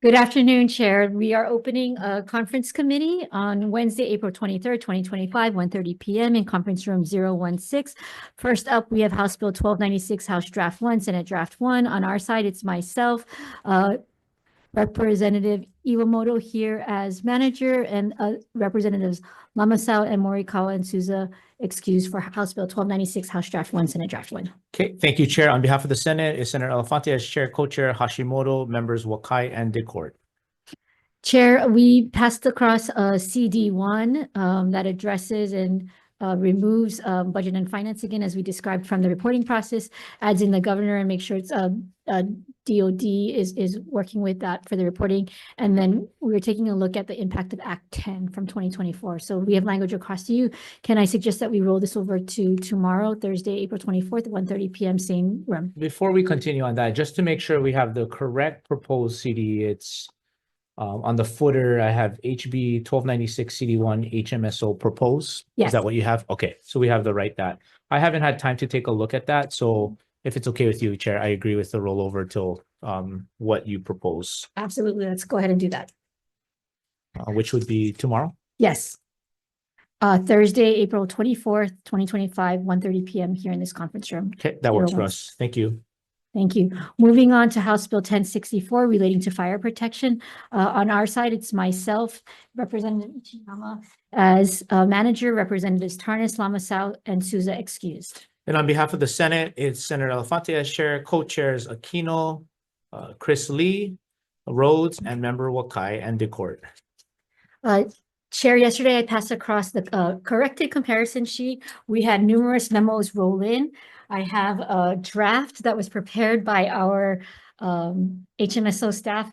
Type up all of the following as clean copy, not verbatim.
Good afternoon, Chair. We are opening a conference committee on Wednesday, April 23rd, 2025, 1:30 p.m. in conference room 016. First up, we have House Bill 1296, House Draft 1, Senate Draft 1. On our side, it's myself, Representative Iwamoto here as manager, and Representatives Lamasao and Morikawa and Souza excused for House Bill 1296, House Draft 1, Senate Draft 1. Okay, thank you, Chair. On behalf of the Senate, is Senator Elefante as Chair, Co-Chair Hashimoto, members Wakai and Decourt. Chair, we passed across CD1 that addresses and removes budget and finance again, as we described from the reporting process, adds in the governor and make sure it's DOD is working with that for the reporting. And then we're taking a look at the impact of Act 10 from 2024. So we have language across to you. Can I suggest that we roll this over to tomorrow, Thursday, April 24th, 1:30 p.m., same room? Before we continue on that, just to make sure we have the correct proposed CD, it's on the footer, I have HB 1296 CD1 HMSO propose. Yes. Is that what you have? Okay, so we have the right that. I haven't had time to take a look at that. So if it's okay with you, Chair, I agree with the rollover till what you propose. Absolutely. Let's go ahead and do that. Which would be tomorrow? Yes. Thursday, April 24th, 2025, 1:30 p.m. here in this conference room. Okay, that works for us. Thank you. Thank you. Moving on to House Bill 1064 relating to fire protection. On our side, it's myself, Representative Ichiyama as manager, Representatives Tarnas, Lamasao, and Souza excused. And on behalf of the Senate, it's Senator Elefante as Chair, Co-Chairs Aquino, Chris Lee, Rhodes, and member Wakai and Decourt. Chair, yesterday I passed across the corrected comparison sheet. We had numerous memos roll in. I have a draft that was prepared by our HMSO staff.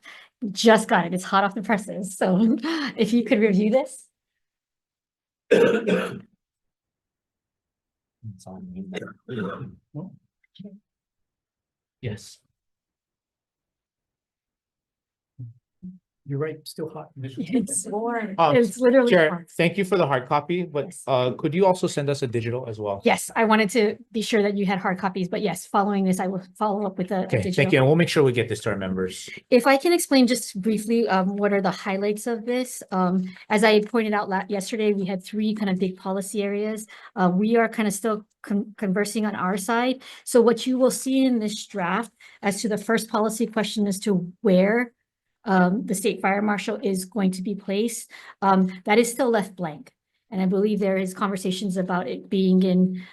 Just got it. It's hot off the presses. So if you could review this. Yes. You're right, still hot. It's warm. It's literally Chair, hot. thank you for the hard copy, but Yes. Could you also send us a digital as well? Yes, I wanted to be sure that you had hard copies, but yes, following this, I will follow up with a Okay, digital. thank you. And we'll make sure we get this to our members. If I can explain just briefly, what are the highlights of this? As I pointed out yesterday, we had three kind of big policy areas. We are kind of still conversing on our side. So what you will see in this draft as to the first policy question as to where the state fire marshal is going to be placed, that is still left blank. And I believe there is conversations about it being in,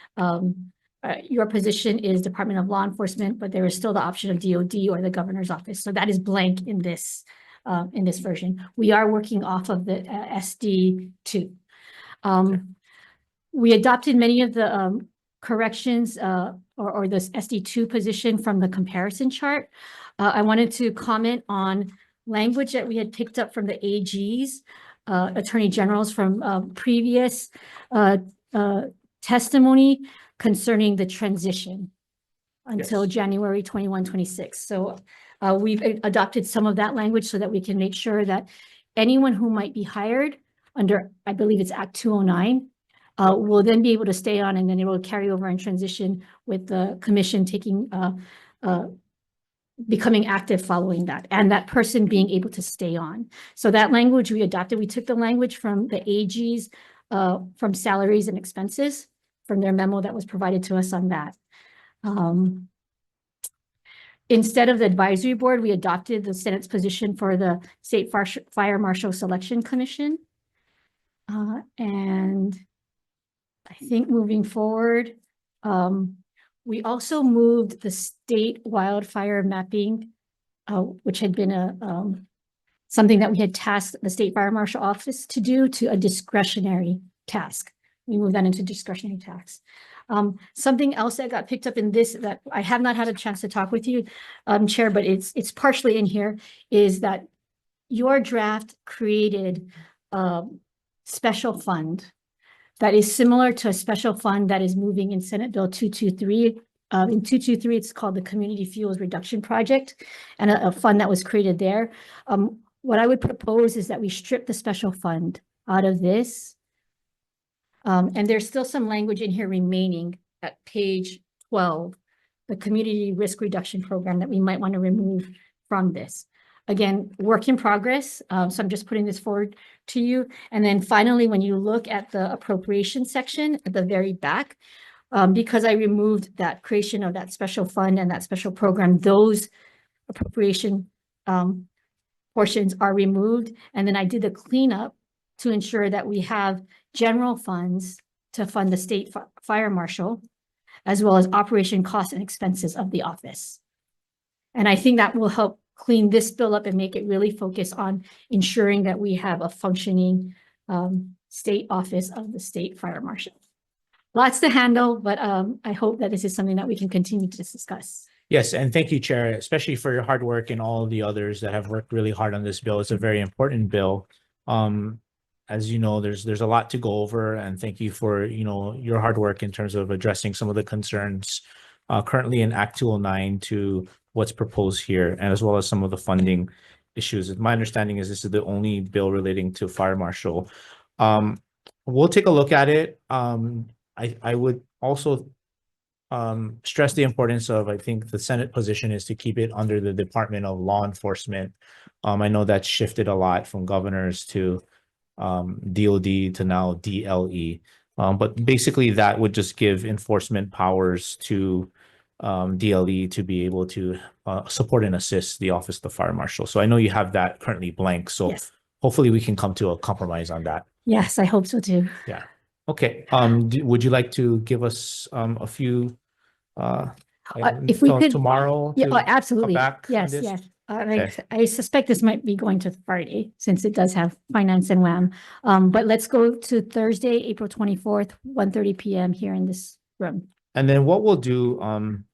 your position is Department of Law Enforcement, but there is still the option of DOD or the governor's office. So that is blank in this version. We are working off of the SD2. We adopted many of the corrections or this SD2 position from the comparison chart. I wanted to comment on language that we had picked up from the AGs, attorney generals from previous testimony concerning the transition until January 21, 26. So we've adopted some of that language so that we can make sure that anyone who might be hired under, I believe it's Act 209, will then be able to stay on, and then it will carry over and transition with the commission taking becoming active following that, and that person being able to stay on. So that language we adopted, we took the language from the AGs, from salaries and expenses, from their memo that was provided to us on that. Instead of the advisory board, we adopted the Senate's position for the State Fire Marshal Selection Commission. And I think moving forward, we also moved the state wildfire mapping, which had been something that we had tasked the State Fire Marshal Office to do, to a discretionary task. We moved that into discretionary tasks. Something else that got picked up in this that I have not had a chance to talk with you, Chair, but it's partially in here, is that your draft created a special fund that is similar to a special fund that is moving in Senate Bill 223. In 223, it's called the Community Fuels Reduction Project, and a fund that was created there. What I would propose is that we strip the special fund out of this. And there's still some language in here remaining at page 12, the Community Risk Reduction Program, that we might want to remove from this. again, work in progress. So I'm just putting this forward to you. And then finally, when you look at the appropriation section at the very back, because I removed that creation of that special fund and that special program, those appropriation portions are removed. And then I did a cleanup to ensure that we have general funds to fund the state fire marshal, as well as operation costs and expenses of the office. And I think that will help clean this bill up and make it really focus on ensuring that we have a functioning state office of the state fire marshal. Lots to handle, but I hope that this is something that we can continue to discuss. Yes, and thank you, Chair, especially for your hard work and all the others that have worked really hard on this bill. It's a very important bill. As you know, there's a lot to go over, and thank you for, your hard work in terms of addressing some of the concerns currently in Act 209 to what's proposed here, and as well as some of the funding issues. My understanding is this is the only bill relating to fire marshal. We'll take a look at it. I would also stress the importance of, I think the Senate position is to keep it under the Department of Law Enforcement. I know that's shifted a lot from governors to DOD to now DLE. But basically that would just give enforcement powers to DLE to be able to support and assist the Office of the Fire Marshal. So I know you have that currently blank. So Yes. hopefully we can come to a compromise on that. Yes, I hope so too. Yeah. Okay. Would you like to give us a few If we could, tomorrow? yeah, to oh, absolutely. back on Yes, this? yes. Okay. I suspect this might be going to Friday since it does have finance and WAM. But let's go to Thursday, April 24th, 1:30 PM here in this room. And then what we'll do,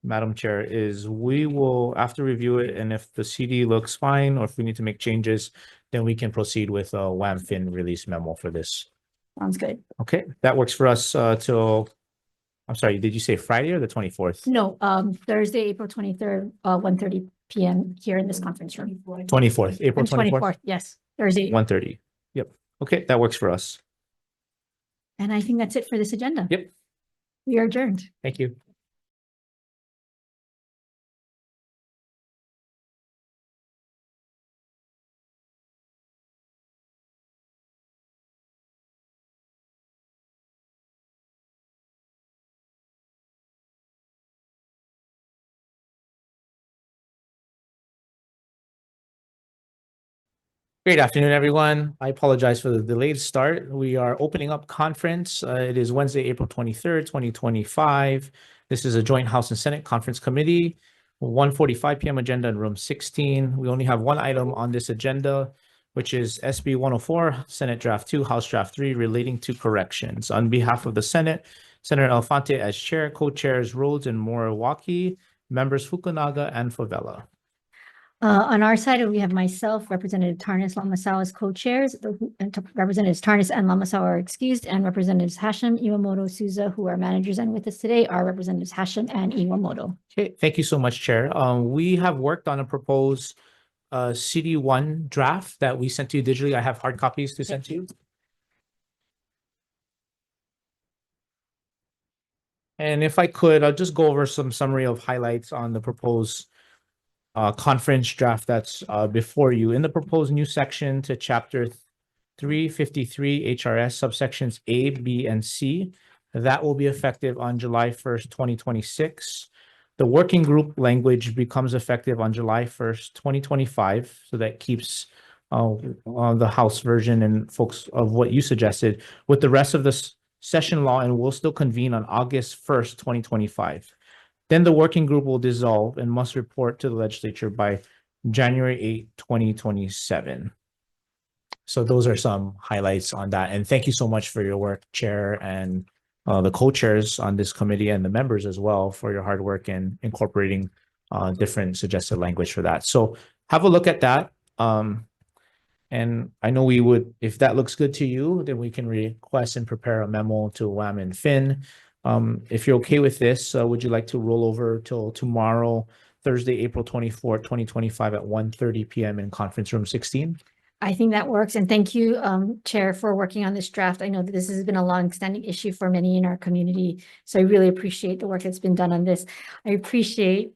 Madam Chair, is we will, after review it, and if the CD looks fine, or if we need to make changes, then we can proceed with a WAM Fin release memo for this. Sounds good. Okay, that works for us till, I'm sorry, did you say Friday or the 24th? No, Thursday, April 23rd, 1:30 PM here in this conference room. 24th, April And 24th, yes, Thursday. 1:30. Yep. Okay, that works for us. And I think that's it for this agenda. Yep. We are adjourned. Thank you. Great afternoon, everyone. I apologize for the delayed start. We are opening up conference. It is Wednesday, April 23rd, 2025. This is a joint House and Senate Conference Committee, 1:45 PM agenda in room 16. We only have one item on this agenda, which is SB 104, Senate Draft 2, House Draft 3, relating to corrections. On behalf of the Senate, Senator Alfante as chair, co-chairs Rhodes and Moriwaki, members Fukunaga and Favela. On our side, we have myself, Representative Tarnis Lamasao as co-chairs. Representatives Tarnis and Lamasao are excused, and Representatives Hashem, Iwamoto, Souza, who are managers and with us today, are Representatives Hashem and Iwamoto. Okay, thank you so much, Chair. We have worked on a proposed CD1 draft that we sent to you digitally. I have hard copies to send to you. And if I could, I'll just go over some summary of highlights on the proposed conference draft that's before you. In the proposed new section to Chapter 353 HRS subsections A, B, and C, that will be effective on July 1st, 2026. The working group language becomes effective on July 1st, 2025. So that keeps the House version and folks of what you suggested with the rest of the session law, and will still convene on August 1st, 2025. Then the working group will dissolve and must report to the legislature by January 8, 2027. So those are some highlights on that. And thank you so much for your work, Chair, and the co-chairs on this committee, and the members as well for your hard work in incorporating different suggested language for that. So have a look at that. And I know we would, if that looks good to you, then we can request and prepare a memo to WAM and Fin. If you're okay with this, would you like to roll over till tomorrow, Thursday, April 24th, 2025 at 1:30 PM in conference room 16? I think that works. And thank you, Chair, for working on this draft. I know that this has been a long-standing issue for many in our community. So I really appreciate the work that's been done on this. I appreciate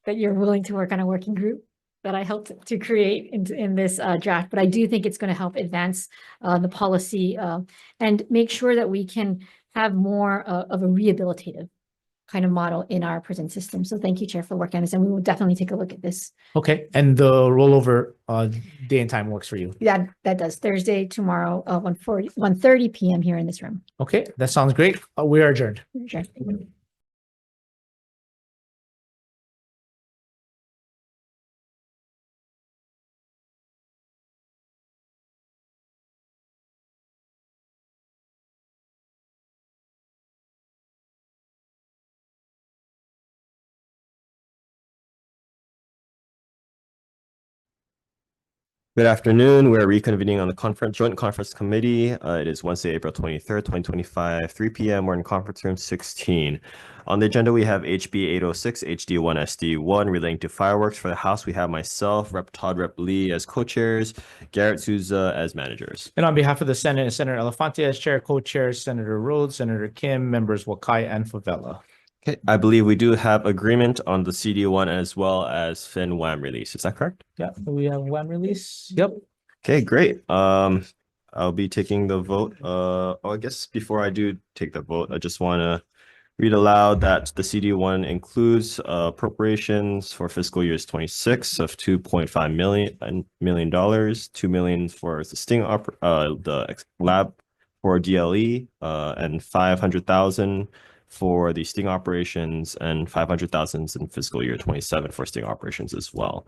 that you're willing to work on a working group. that I helped to create in this draft, but I do think it's going to help advance the policy and make sure that we can have more of a rehabilitative kind of model in our prison system. So thank you, Chair, for working on this, and we will definitely take a look at this. Okay, and the rollover day and time works for you. Yeah, that does. Thursday, tomorrow, 1:30 PM here in this room. Okay, that sounds great. We are adjourned. Sure. Good afternoon. We're reconvening on the joint conference committee. It is Wednesday, April 23rd, 2025, 3 p.m. We're in conference room 16. On the agenda, we have HB 806, HD1, SD1 relating to fireworks. For the House, we have myself, Rep. Todd, Rep. Lee as co-chairs, Garrett Souza as managers. And on behalf of the Senate, Senator Elefante as chair, co-chairs Senator Rhodes, Senator Kim, members Wakai and Favela. Okay, I believe we do have agreement on the CD1 as well as FinWAM release. Is that correct? Yeah, we have one release. Yep. Okay, great. I'll be taking the vote. I guess before I do take the vote, I just want to read aloud that the CD1 includes appropriations for fiscal years 26 of $2.5 million, $2 million for the the lab for DLE, and 500,000 for the sting operations, and 500,000 in fiscal year 27 for sting operations as well.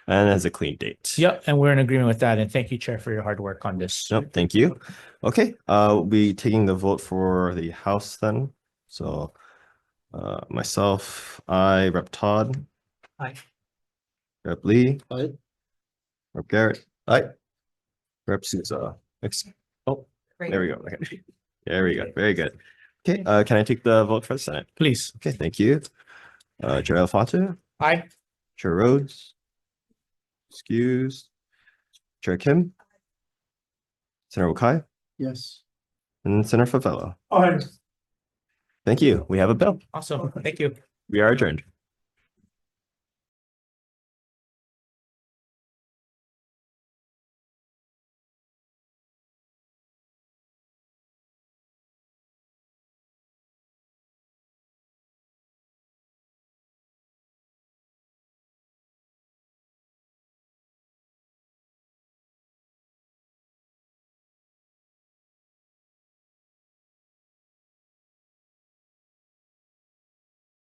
And as a clean date. Yep, and we're in agreement with that. And thank you, Chair, for your hard work on this. Yep, thank you. Okay, we'll be taking the vote for the House then. So myself, Rep. Todd. Aye. Rep. Lee. Aye. Rep. Garrett. Aye. Rep. Souza. Oh, there we go. Okay. There we go. Very good. Okay, can I take the vote for the Senate? Please. Okay, thank you. Chair Elefante. Aye. Chair Rhodes. Excused. Chair Kim. Senator Wakai. Yes. And Senator Favela. Aye. Thank you. We have a bill. Awesome. Thank you. We are adjourned.